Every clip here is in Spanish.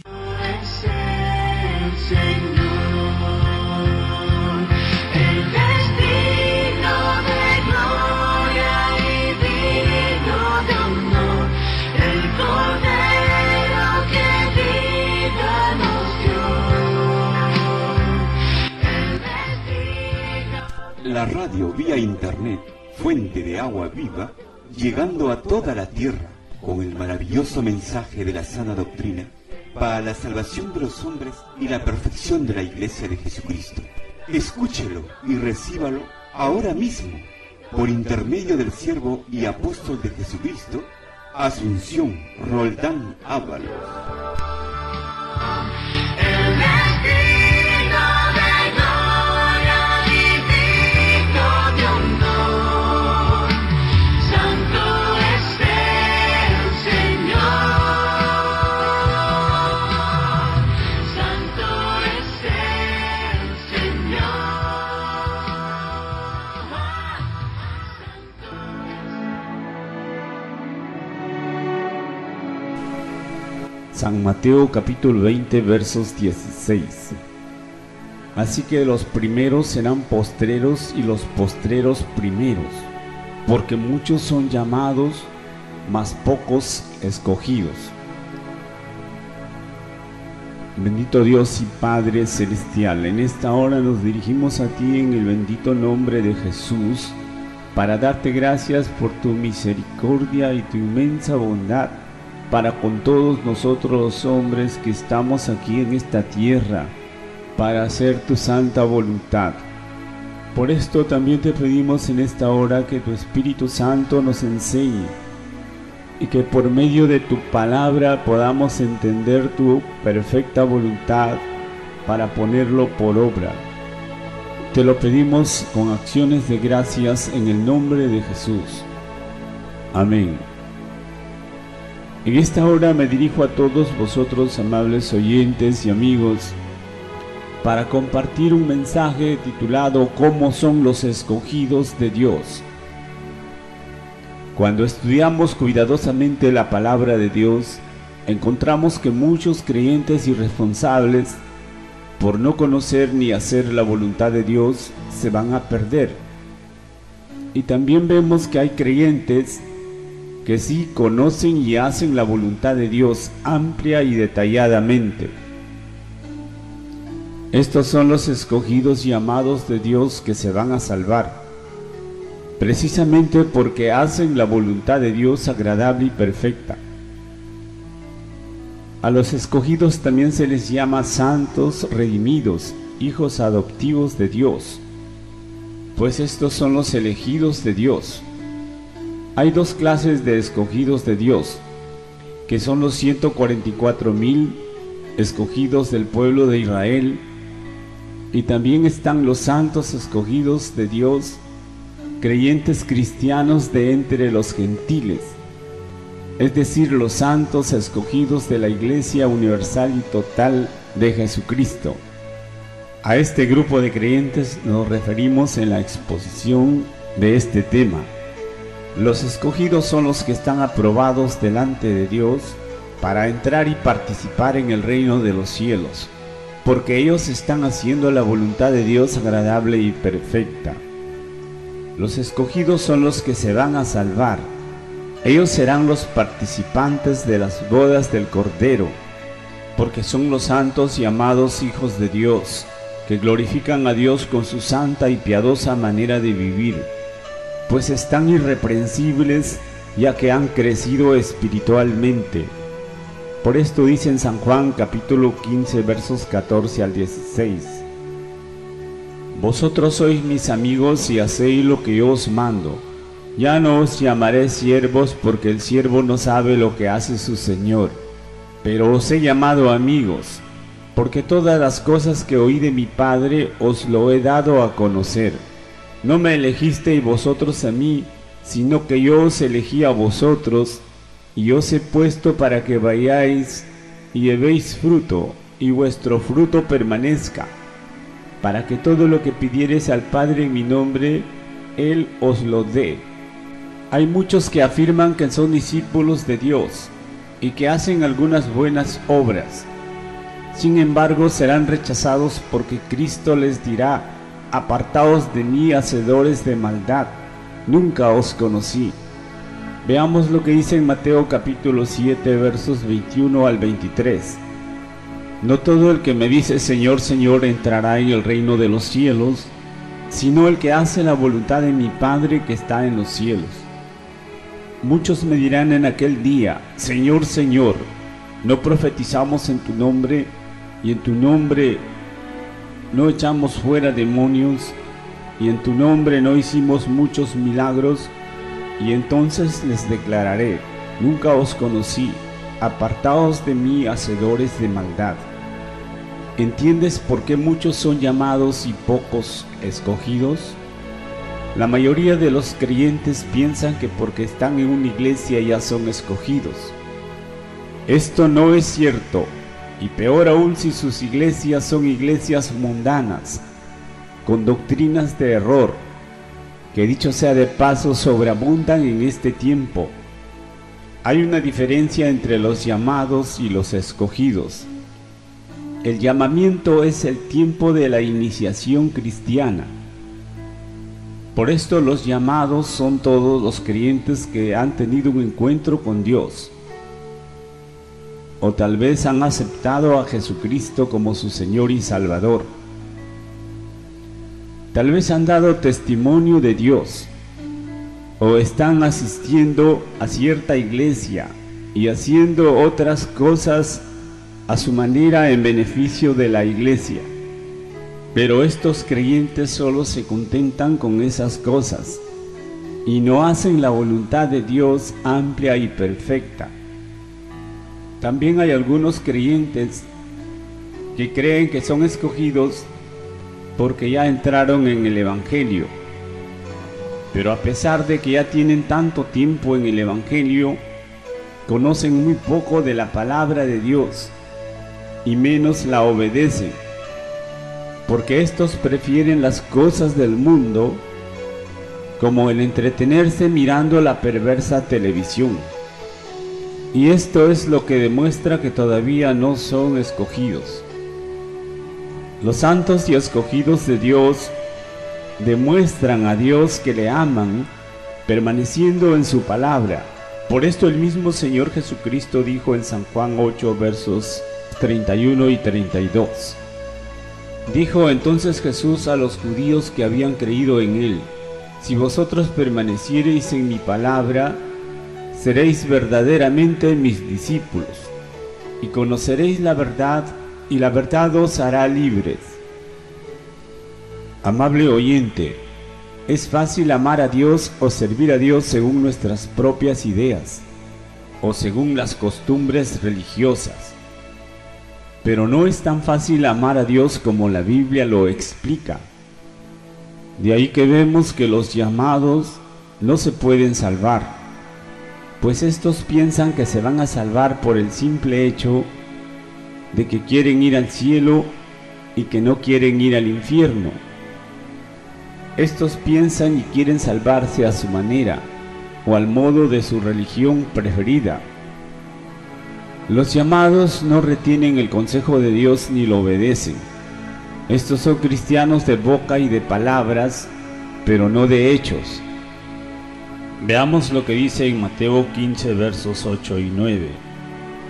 Es el Señor, el destino de gloria y digno de honor, el Cordero que vida nos dio. La radio vía internet, fuente de agua viva, llegando a toda la tierra con el maravilloso mensaje de la sana doctrina para la salvación de los hombres y la perfección de la Iglesia de Jesucristo. Escúchelo y recíbalo ahora mismo por intermedio del siervo y apóstol de Jesucristo, Asunción Roldán Ábalos. El destino de gloria y digno de honor, santo es el Señor, santo es el San Mateo capítulo 20 versos 16. Así que los primeros serán postreros y los postreros primeros, porque muchos son llamados, mas pocos escogidos. Bendito Dios y Padre Celestial, en esta hora nos dirigimos a ti en el bendito nombre de Jesús, para darte gracias por tu misericordia y tu inmensa bondad para con todos nosotros los hombres que estamos aquí en esta tierra, para hacer tu santa voluntad. Por esto también te pedimos en esta hora que tu Espíritu Santo nos enseñe y que por medio de tu palabra podamos entender tu perfecta voluntad para ponerlo por obra. Te lo pedimos con acciones de gracias en el nombre de Jesús. Amén. En esta hora me dirijo a todos vosotros, amables oyentes y amigos, para compartir un mensaje titulado ¿Cómo son los escogidos de Dios? Cuando estudiamos cuidadosamente la palabra de Dios, encontramos que muchos creyentes irresponsables, por no conocer ni hacer la voluntad de Dios, se van a perder. Y también vemos que hay creyentes que sí conocen y hacen la voluntad de Dios amplia y detalladamente. Estos son los escogidos y amados de Dios que se van a salvar, precisamente porque hacen la voluntad de Dios agradable y perfecta. A los escogidos también se les llama santos redimidos, hijos adoptivos de Dios, pues estos son los elegidos de Dios. Hay dos clases de escogidos de Dios, que son los 144,000 escogidos del pueblo de Israel, y también están los santos escogidos de Dios, creyentes cristianos de entre los gentiles, es decir, los santos escogidos de la Iglesia universal y total de Jesucristo. A este grupo de creyentes nos referimos en la exposición de este tema. Los escogidos son los que están aprobados delante de Dios para entrar y participar en el reino de los cielos, porque ellos están haciendo la voluntad de Dios agradable y perfecta. Los escogidos son los que se van a salvar. Ellos serán los participantes de las bodas del Cordero, porque son los santos y amados hijos de Dios, que glorifican a Dios con su santa y piadosa manera de vivir, pues están irreprensibles ya que han crecido espiritualmente. Por esto dice en San Juan capítulo 15 versos 14 al 16: Vosotros sois mis amigos y hacéis lo que yo os mando. Ya no os llamaré siervos, porque el siervo no sabe lo que hace su señor, pero os he llamado amigos, porque todas las cosas que oí de mi Padre os lo he dado a conocer. No me elegisteis vosotros a mí, sino que yo os elegí a vosotros, y os he puesto para que vayáis y llevéis fruto, y vuestro fruto permanezca, para que todo lo que pidiereis al Padre en mi nombre, Él os lo dé. Hay muchos que afirman que son discípulos de Dios, y que hacen algunas buenas obras, Sin embargo, serán rechazados porque Cristo les dirá: apartaos de mí, hacedores de maldad, nunca os conocí. Veamos lo que dice en Mateo capítulo 7, versos 21 al 23. No todo el que me dice Señor, Señor entrará en el reino de los cielos, sino el que hace la voluntad de mi Padre que está en los cielos. Muchos me dirán en aquel día: Señor, Señor, ¿no profetizamos en tu nombre, y en tu nombre no echamos fuera demonios, y en tu nombre no hicimos muchos milagros? Y entonces les declararé: nunca os conocí, apartaos de mí, hacedores de maldad. ¿Entiendes por qué muchos son llamados y pocos escogidos? La mayoría de los creyentes piensan que porque están en una iglesia ya son escogidos. Esto no es cierto, y peor aún si sus iglesias son iglesias mundanas, con doctrinas de error, que dicho sea de paso sobreabundan en este tiempo. Hay una diferencia entre los llamados y los escogidos. El llamamiento es el tiempo de la iniciación cristiana. Por esto los llamados son todos los creyentes que han tenido un encuentro con Dios, o tal vez han aceptado a Jesucristo como su Señor y Salvador. Tal vez han dado testimonio de Dios, o están asistiendo a cierta iglesia y haciendo otras cosas a su manera en beneficio de la iglesia. Pero estos creyentes solo se contentan con esas cosas y no hacen la voluntad de Dios amplia y perfecta. También hay algunos creyentes que creen que son escogidos porque ya entraron en el Evangelio. Pero a pesar de que ya tienen tanto tiempo en el Evangelio, conocen muy poco de la palabra de Dios y menos la obedecen, porque estos prefieren las cosas del mundo, como el entretenerse mirando la perversa televisión. Y esto es lo que demuestra que todavía no son escogidos. Los santos y escogidos de Dios demuestran a Dios que le aman, permaneciendo en su palabra. Por esto el mismo Señor Jesucristo dijo en San Juan 8, versos 31 y 32. Dijo entonces Jesús a los judíos que habían creído en él: si vosotros permaneciereis en mi palabra, seréis verdaderamente mis discípulos, y conoceréis la verdad, y la verdad os hará libres. Amable oyente, es fácil amar a Dios o servir a Dios según nuestras propias ideas, o según las costumbres religiosas. Pero no es tan fácil amar a Dios como la Biblia lo explica. De ahí que vemos que los llamados no se pueden salvar, pues estos piensan que se van a salvar por el simple hecho de que quieren ir al cielo y que no quieren ir al infierno. Estos piensan y quieren salvarse a su manera o al modo de su religión preferida. Los llamados no retienen el consejo de Dios ni lo obedecen. Estos son cristianos de boca y de palabras, pero no de hechos. Veamos lo que dice en Mateo 15, versos 8 y 9.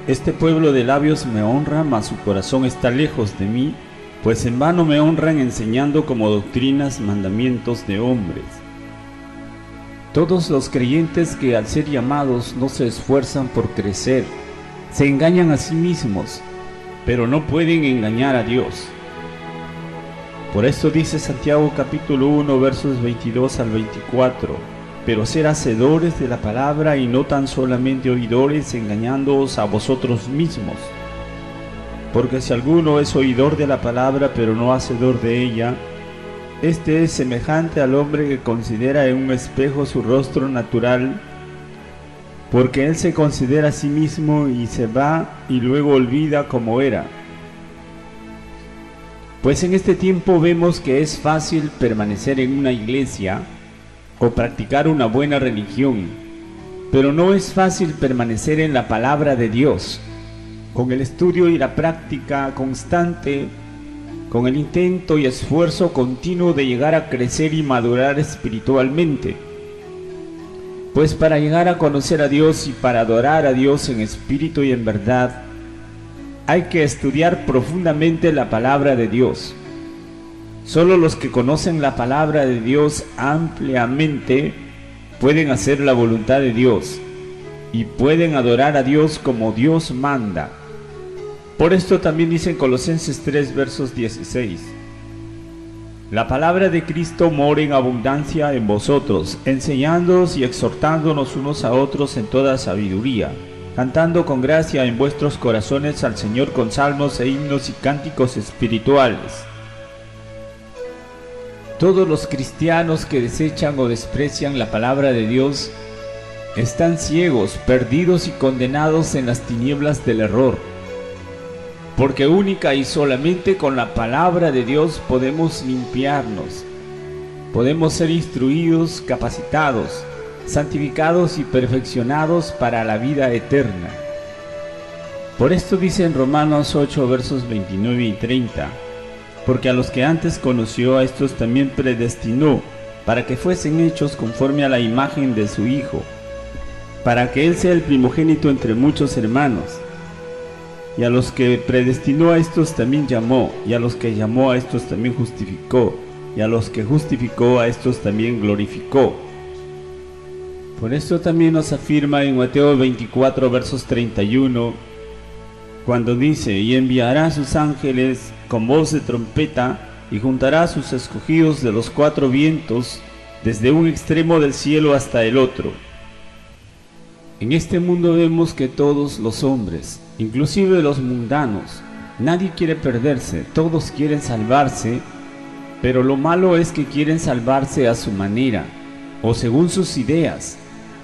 Este pueblo de labios me honra, mas su corazón está lejos de mí, pues en vano me honran enseñando como doctrinas mandamientos de hombres. Todos los creyentes que al ser llamados no se esfuerzan por crecer, se engañan a sí mismos, pero no pueden engañar a Dios. Por esto dice Santiago capítulo 1, versos 22 al 24: pero ser hacedores de la palabra y no tan solamente oidores, engañándoos a vosotros mismos. Porque si alguno es oidor de la palabra, pero no hacedor de ella, este es semejante al hombre que considera en un espejo su rostro natural, porque él se considera a sí mismo y se va y luego olvida como era. Pues en este tiempo vemos que es fácil permanecer en una iglesia o practicar una buena religión, pero no es fácil permanecer en la palabra de Dios. con el estudio y la práctica constante, con el intento y esfuerzo continuo de llegar a crecer y madurar espiritualmente. Pues para llegar a conocer a Dios y para adorar a Dios en espíritu y en verdad, hay que estudiar profundamente la palabra de Dios. Solo los que conocen la palabra de Dios ampliamente pueden hacer la voluntad de Dios y pueden adorar a Dios como Dios manda. Por esto también dice en Colosenses 3, versos 16: la palabra de Cristo mora en abundancia en vosotros, enseñándoos y exhortándonos unos a otros en toda sabiduría, cantando con gracia en vuestros corazones al Señor con salmos e himnos y cánticos espirituales. Todos los cristianos que desechan o desprecian la palabra de Dios están ciegos, perdidos y condenados en las tinieblas del error. Porque única y solamente con la palabra de Dios podemos limpiarnos, podemos ser instruidos, capacitados, santificados y perfeccionados para la vida eterna. Por esto dice en Romanos 8, versos 29 y 30: porque a los que antes conoció, a estos también predestinó, para que fuesen hechos conforme a la imagen de su Hijo, para que Él sea el primogénito entre muchos hermanos. Y a los que predestinó, a estos también llamó, y a los que llamó, a estos también justificó, y a los que justificó, a estos también glorificó. Por esto también nos afirma en Mateo 24, versos 31, cuando dice: y enviará a sus ángeles con voz de trompeta, y juntará a sus escogidos de los cuatro vientos, desde un extremo del cielo hasta el otro. En este mundo vemos que todos los hombres, inclusive los mundanos, nadie quiere perderse, todos quieren salvarse, pero lo malo es que quieren salvarse a su manera, o según sus ideas,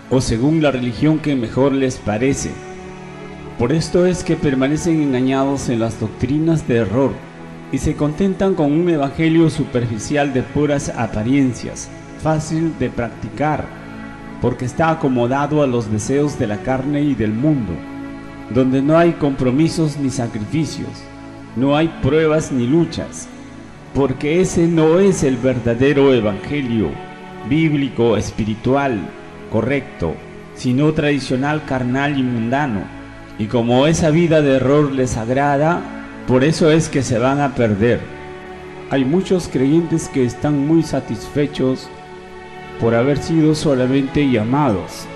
o según la religión que mejor les parece. Por esto es que permanecen engañados en las doctrinas de error y se contentan con un evangelio superficial de puras apariencias, fácil de practicar, porque está acomodado a los deseos de la carne y del mundo, donde no hay compromisos ni sacrificios, no hay pruebas ni luchas, porque ese no es el verdadero evangelio bíblico, espiritual, correcto, sino tradicional, carnal y mundano. Y como esa vida de error les agrada, por eso es que se van a perder. Hay muchos creyentes que están muy satisfechos por haber sido solamente llamados.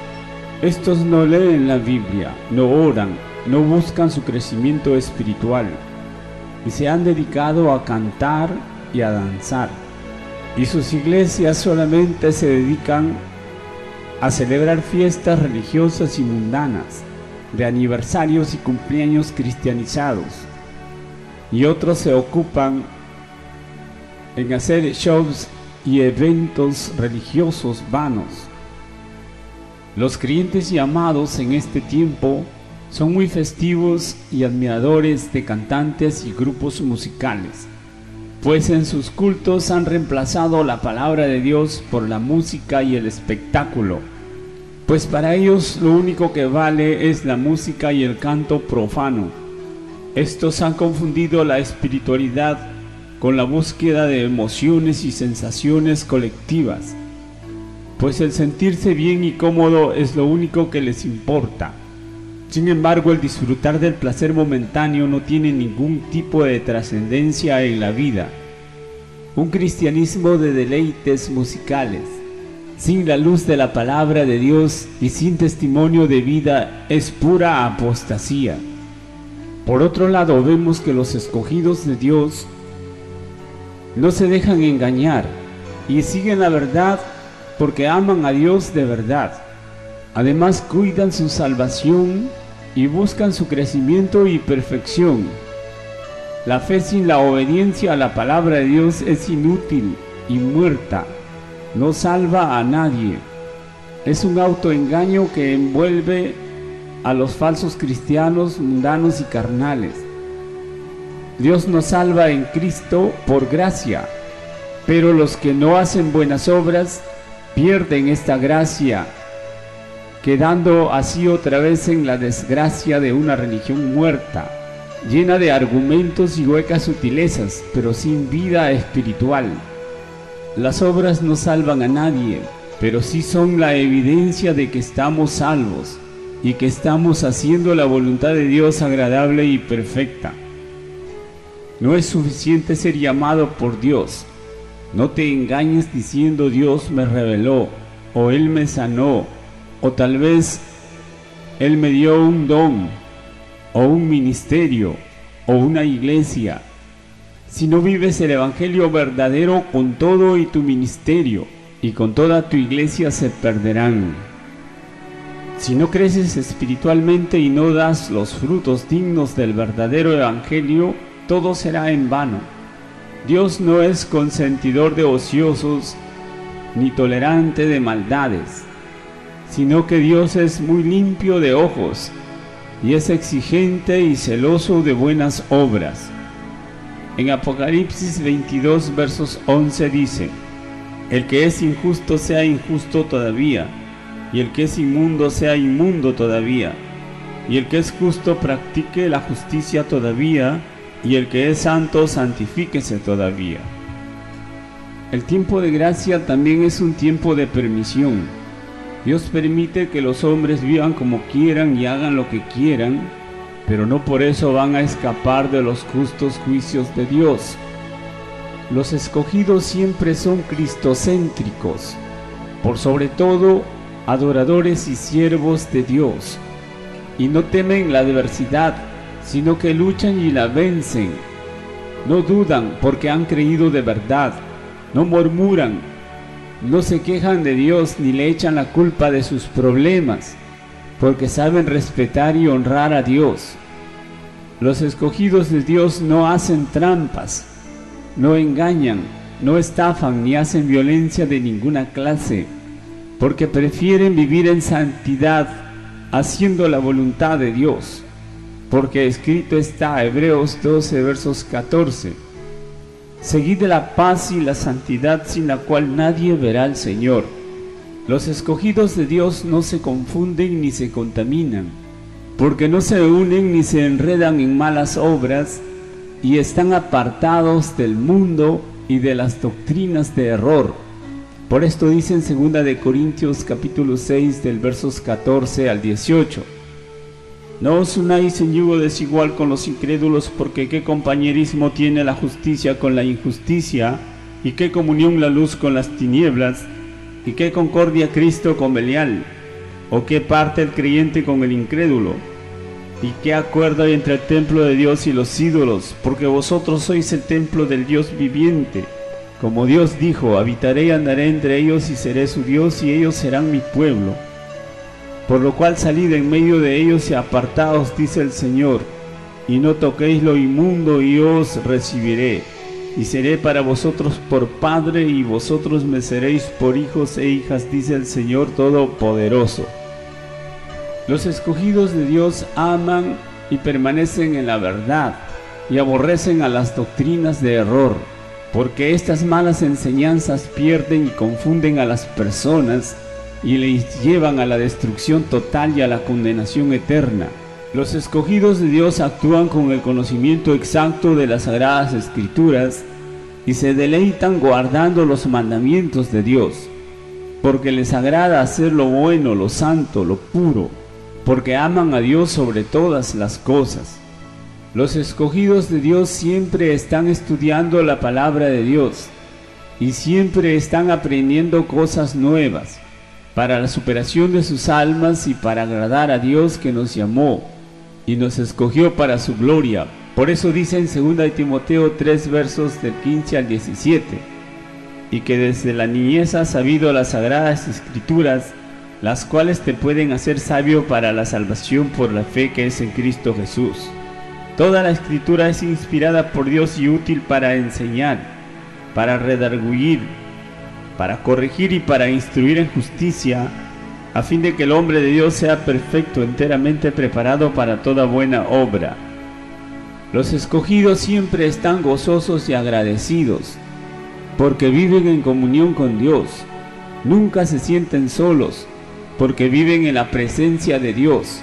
Estos no leen la Biblia, no oran, no buscan su crecimiento espiritual, y se han dedicado a cantar y a danzar. Y sus iglesias solamente se dedican a celebrar fiestas religiosas y mundanas, de aniversarios y cumpleaños cristianizados. Y otros se ocupan en hacer shows y eventos religiosos vanos. Los creyentes llamados en este tiempo son muy festivos y admiradores de cantantes y grupos musicales, pues en sus cultos han reemplazado la palabra de Dios por la música y el espectáculo, pues para ellos lo único que vale es la música y el canto profano. Estos han confundido la espiritualidad con la búsqueda de emociones y sensaciones colectivas, pues el sentirse bien y cómodo es lo único que les importa. Sin embargo, el disfrutar del placer momentáneo no tiene ningún tipo de trascendencia en la vida. Un cristianismo de deleites musicales, sin la luz de la palabra de Dios y sin testimonio de vida, es pura apostasía. Por otro lado, vemos que los escogidos de Dios no se dejan engañar y siguen la verdad porque aman a Dios de verdad. Además, cuidan su salvación y buscan su crecimiento y perfección. La fe sin la obediencia a la palabra de Dios es inútil y muerta. No salva a nadie. Es un autoengaño que envuelve a los falsos cristianos mundanos y carnales. Dios nos salva en Cristo por gracia, pero los que no hacen buenas obras pierden esta gracia quedando así otra vez en la desgracia de una religión muerta, llena de argumentos y huecas sutilezas, pero sin vida espiritual. Las obras no salvan a nadie, pero sí son la evidencia de que estamos salvos y que estamos haciendo la voluntad de Dios agradable y perfecta. No es suficiente ser llamado por Dios. No te engañes diciendo Dios me reveló, o Él me sanó, o tal vez Él me dio un don, o un ministerio, o una iglesia. Si no vives el Evangelio verdadero, con todo y tu ministerio y con toda tu iglesia se perderán. Si no creces espiritualmente y no das los frutos dignos del verdadero Evangelio, todo será en vano. Dios no es consentidor de ociosos ni tolerante de maldades, sino que Dios es muy limpio de ojos y es exigente y celoso de buenas obras. En Apocalipsis 22 versos 11 dice: el que es injusto sea injusto todavía, y el que es inmundo sea inmundo todavía, y el que es justo practique la justicia todavía, y el que es santo santifíquese todavía. El tiempo de gracia también es un tiempo de permisión. Dios permite que los hombres vivan como quieran y hagan lo que quieran, pero no por eso van a escapar de los justos juicios de Dios. Los escogidos siempre son cristocéntricos, por sobre todo adoradores y siervos de Dios, y no temen la adversidad, sino que luchan y la vencen. No dudan porque han creído de verdad, no murmuran, no se quejan de Dios ni le echan la culpa de sus problemas, porque saben respetar y honrar a Dios. Los escogidos de Dios no hacen trampas, no engañan, no estafan ni hacen violencia de ninguna clase, porque prefieren vivir en santidad, haciendo la voluntad de Dios. Porque escrito está, Hebreos 12 versos 14: seguid la paz y la santidad, sin la cual nadie verá al Señor. Los escogidos de Dios no se confunden ni se contaminan, porque no se unen ni se enredan en malas obras, y están apartados del mundo y de las doctrinas de error. Por esto dice en 2 de Corintios capítulo 6 del versos 14 al 18: no os unáis en yugo desigual con los incrédulos, porque qué compañerismo tiene la justicia con la injusticia, y qué comunión la luz con las tinieblas, y qué concordia Cristo con Belial, o qué parte el creyente con el incrédulo, y qué acuerdo hay entre el templo de Dios y los ídolos, porque vosotros sois el templo del Dios viviente. Como Dios dijo: habitaré y andaré entre ellos y seré su Dios, y ellos serán mi pueblo. Por lo cual salid en medio de ellos y apartaos, dice el Señor, y no toquéis lo inmundo, y yo os recibiré, y seré para vosotros por padre, y vosotros me seréis por hijos e hijas, dice el Señor Todopoderoso. Los escogidos de Dios aman y permanecen en la verdad, y aborrecen a las doctrinas de error, porque estas malas enseñanzas pierden y confunden a las personas, y les llevan a la destrucción total y a la condenación eterna. Los escogidos de Dios actúan con el conocimiento exacto de las Sagradas Escrituras y se deleitan guardando los mandamientos de Dios, porque les agrada hacer lo bueno, lo santo, lo puro, porque aman a Dios sobre todas las cosas. Los escogidos de Dios siempre están estudiando la palabra de Dios y siempre están aprendiendo cosas nuevas, para la superación de sus almas y para agradar a Dios, que nos llamó y nos escogió para su gloria. Por eso dice en 2 de Timoteo 3 versos del 15 al 17: y que desde la niñez has sabido las Sagradas Escrituras, las cuales te pueden hacer sabio para la salvación por la fe que es en Cristo Jesús. Toda la Escritura es inspirada por Dios y útil para enseñar, para redarguir, para corregir y para instruir en justicia, a fin de que el hombre de Dios sea perfecto, enteramente preparado para toda buena obra. Los escogidos siempre están gozosos y agradecidos, porque viven en comunión con Dios. Nunca se sienten solos, porque viven en la presencia de Dios,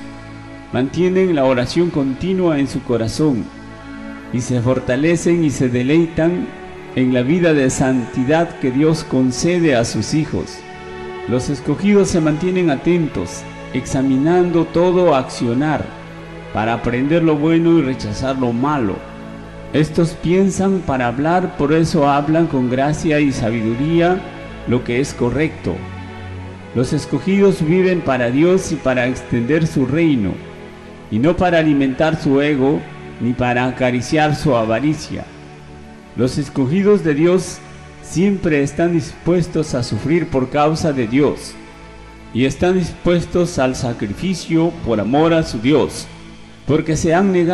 mantienen la oración continua en su corazón y se fortalecen y se deleitan en la vida de santidad que Dios concede a sus hijos. Los escogidos se mantienen atentos, examinando todo accionar, para aprender lo bueno y rechazar lo malo. Estos piensan para hablar, por eso hablan con gracia y sabiduría lo que es correcto. Los escogidos viven para Dios y para extender su reino, y no para alimentar su ego ni para acariciar su avaricia. Los escogidos de Dios siempre están dispuestos a sufrir por causa de Dios, y están dispuestos al sacrificio por amor a su Dios, porque se han negado